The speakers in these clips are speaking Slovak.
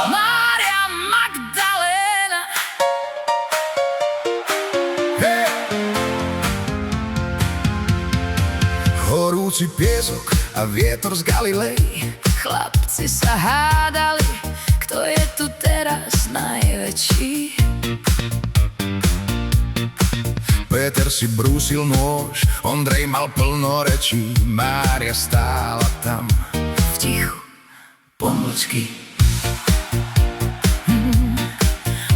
Mária Magdaléna. Horúci piesok a vietor z Galilei. Chlapci sa hádali, kto je tu teraz najväčší. Peter si brúsil nôž, Ondrej mal plno rečí. Mária stála tam V tichu, pomlčky.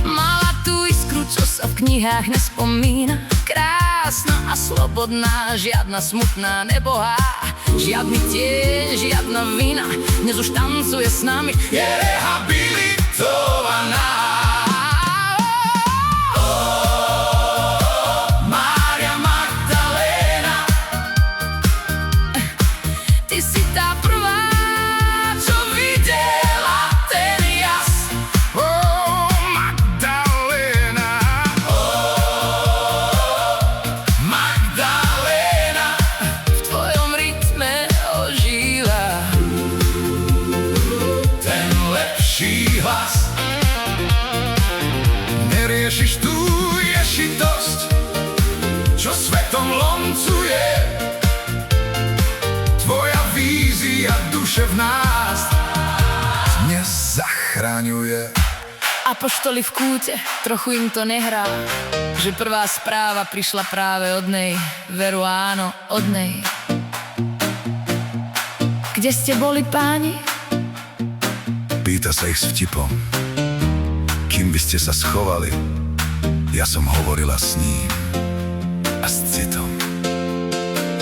Mala tú iskru, čo sa v knihách nespomína. Krásna a slobodná, žiadna smutná, nebohá. Žiadny tieň, žiadna vina, dnes už tancuje s nami. je rehabilitovaná. Mária Magdaléna, ty si tá prvá, čo videla ten jas. Magdaléna, Magdaléna, v tvojom rytme ožíva ten lepší hlas. Neriešiš tú ješitosť, čo svetom lomcuje. Tvoja vízia duše v nás dnes zachraňuje. Apoštoli v kúte, trochu im to nehrá, že prvá správa prišla práve od nej. Veru áno, od nej. Kde ste boli, páni? Pýta sa ich s vtipom. Kým by ste sa schovali, ja som hovorila s ním a s citom.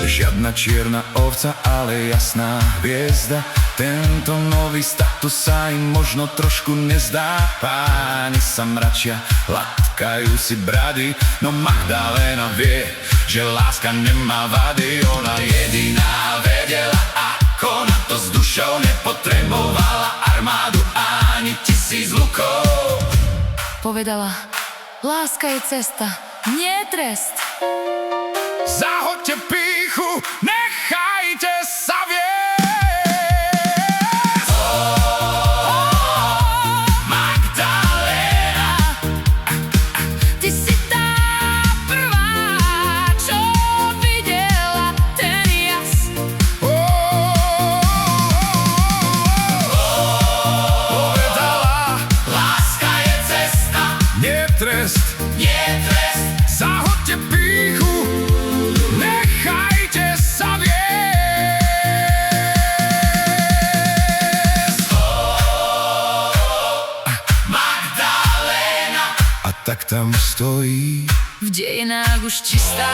Žiadna čierna ovca, ale jasná hviezda. Tento nový status sa im možno trošku nezdá. Páni sa mračia, latkajú si brady, no Magdaléna vie, že láska nemá vady. Ona jediná vedela, ako na to s dušou. Nepotrebovala armádu ani 1000 lukov. Povedala, láska je cesta, nie trest. Zahoďte pýchu, nechajte sa viesť. Magdaléna, ty si tá prvá, čo videla ten jas. Povedala, Láska je cesta, nie trest. nie trest. Zahoďte pýchu, nechajte sa viesť. Magdaléna, A tak tam stojí, v dejinách už čistá,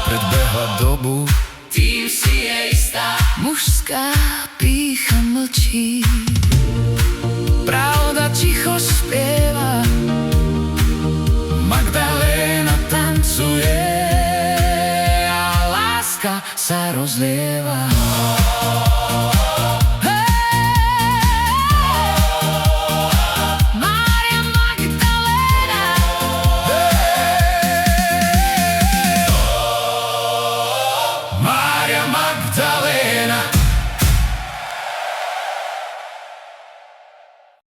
predbehla dobu. tým si je istá. Mužská pýcha mlčí, pravda ticho spieva. Magdaléna Tancuje a láska sa rozlieva.